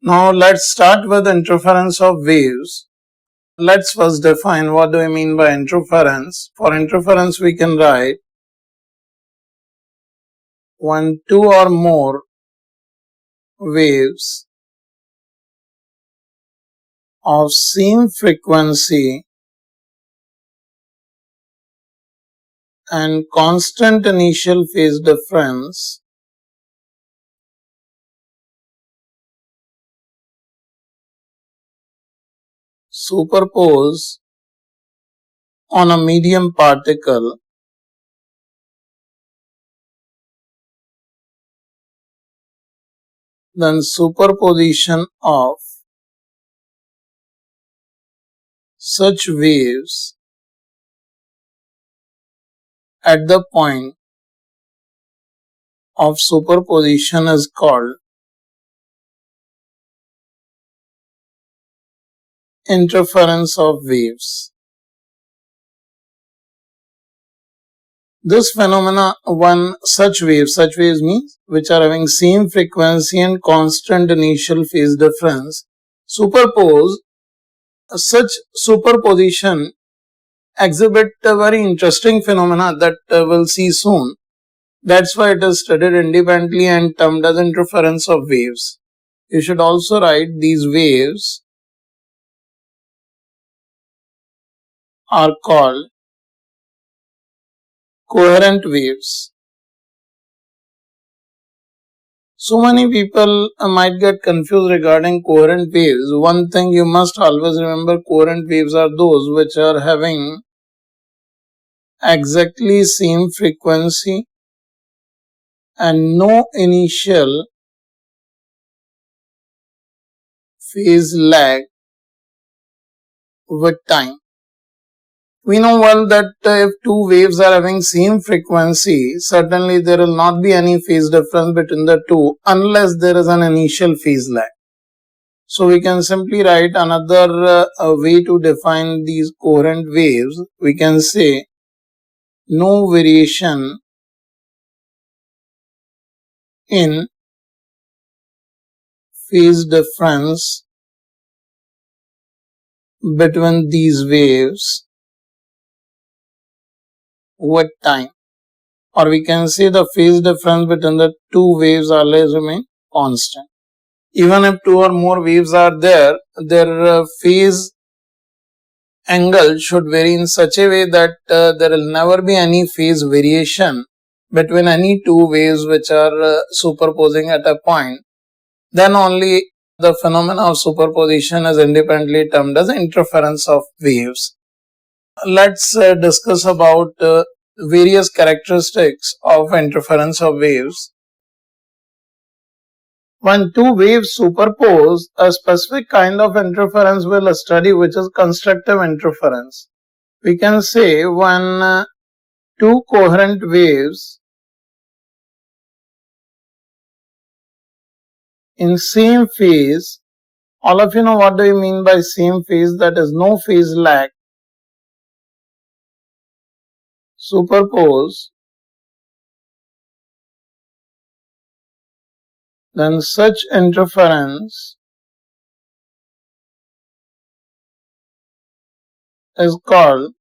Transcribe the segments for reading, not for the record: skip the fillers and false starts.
Now let's start with interference of waves. Let's first define what do we mean by interference. For interference we can write when two or more waves of same frequency and constant initial phase difference superpose on a medium particle, then superposition of such waves at the point of superposition is called interference of waves. This phenomena, when such waves means which are having same frequency and constant initial phase difference, superpose, such superposition exhibit a very interesting phenomena that we'll see soon. That's why it is studied independently and termed as interference of waves. You should also write these waves are called coherent waves. So many people might get confused regarding coherent waves. One thing you must always remember, coherent waves are those which are having exactly same frequency and no initial phase lag with time. We know well that if two waves are having same frequency, certainly there will not be any phase difference between the two unless there is an initial phase lag. So we can simply write another way to define these coherent waves. We can say no variation in phase difference between these waves with time, or we can say the phase difference between the two waves always remain constant. Even if two or more waves are there, their phase angle should vary in such a way that there will never be any phase variation between any two waves which are superposing at a point. Then only the phenomena of superposition is independently termed as interference of waves. Let's discuss about various characteristics of interference of waves. When two waves superpose, a specific kind of interference we'll study, which is constructive interference. We can say when two coherent waves in same phase, all of you know what do you mean by same phase, that is no phase lag, superpose, then such interference is called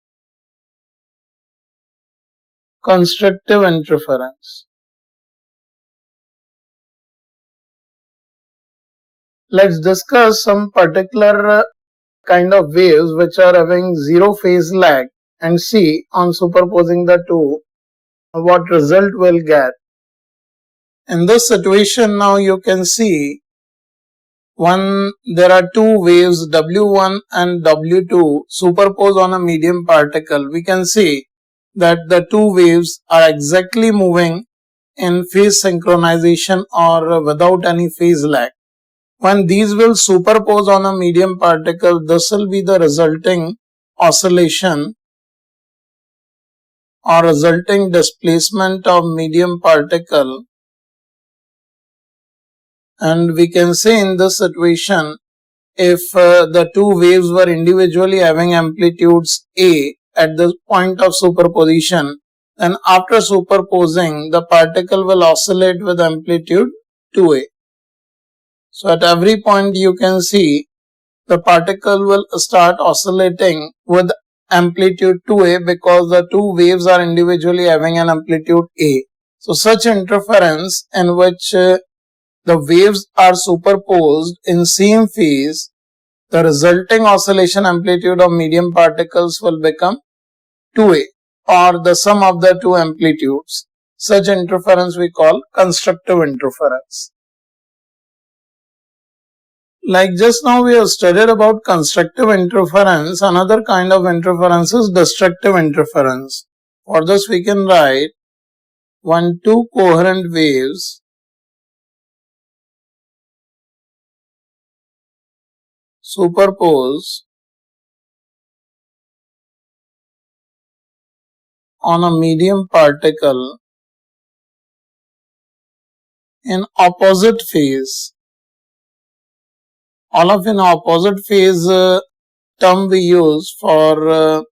constructive interference. Let's discuss some particular kind of waves which are having zero phase lag and see on superposing the two what result we'll get. In this situation, now you can see when there are two waves W1 and W2 superpose on a medium particle, we can see that the two waves are exactly moving in phase synchronization or without any phase lag. When these will superpose on a medium particle, this will be the resulting oscillation or resulting displacement of medium particle. And we can say in this situation, if the two waves were individually having amplitudes A at the point of superposition, then after superposing, the particle will oscillate with amplitude 2A. So at every point you can see the particle will start oscillating with amplitude 2a because the two waves are individually having an amplitude a. So such interference in which the waves are superposed in same phase, the resulting oscillation amplitude of medium particles will become 2a or the sum of the two amplitudes. Such interference we call constructive interference. Like just now we have studied about constructive interference, another kind of interference is destructive interference. For this we can write when two coherent waves superpose on a medium particle in opposite phase. All of in opposite phase term we use for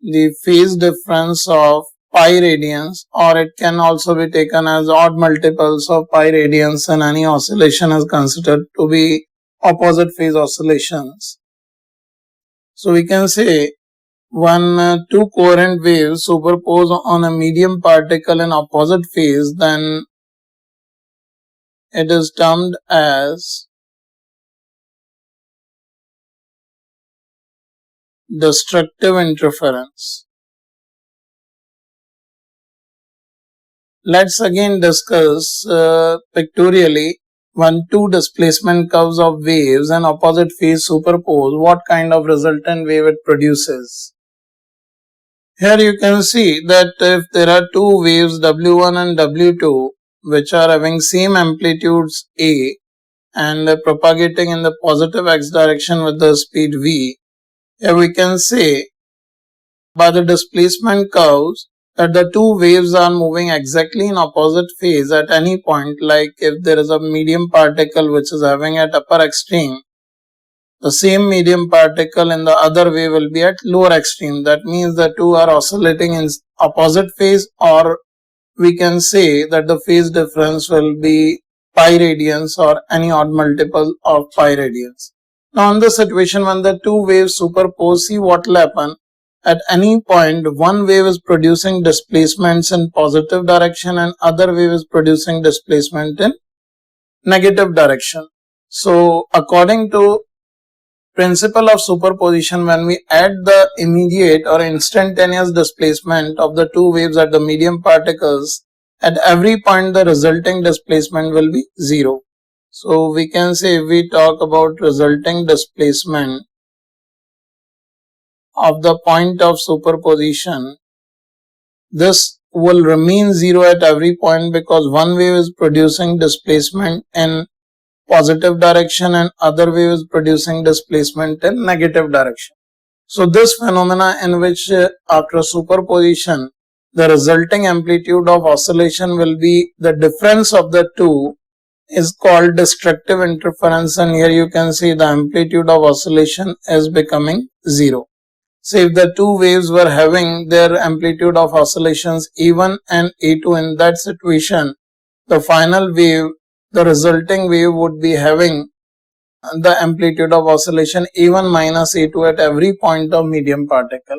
the phase difference of pi radians, or it can also be taken as odd multiples of pi radians, and any oscillation is considered to be opposite phase oscillations. So we can say when two coherent waves superpose on a medium particle in opposite phase, then it is termed as destructive interference. Let's again discuss pictorially when two displacement curves of waves in opposite phase superpose, what kind of resultant wave it produces. Here you can see that if there are two waves W1 and W2 which are having same amplitudes A and propagating in the positive x direction with the speed v, here we can say by the displacement curves that the two waves are moving exactly in opposite phase at any point. Like if there is a medium particle which is having at upper extreme, the same medium particle in the other wave will be at lower extreme. That means the two are oscillating in opposite phase, or we can say that the phase difference will be pi radians or any odd multiple of pi radians. Now in the situation when the two waves superpose, see what will happen. At any point, one wave is producing displacements in positive direction and other wave is producing displacement in negative direction. So according to principle of superposition, when we add the immediate or instantaneous displacement of the two waves at the medium particles, at every point the resulting displacement will be 0. So we can say if we talk about resulting displacement of the point of superposition, this will remain 0 at every point because one wave is producing displacement in positive direction and other wave is producing displacement in negative direction. So this phenomena in which after superposition the resulting amplitude of oscillation will be the difference of the two is called destructive interference, and here you can see the amplitude of oscillation is becoming 0. So if the two waves were having their amplitude of oscillations A1 and A2, in that situation the final wave, the resulting wave would be having the amplitude of oscillation A1 minus A2 at every point of medium particle.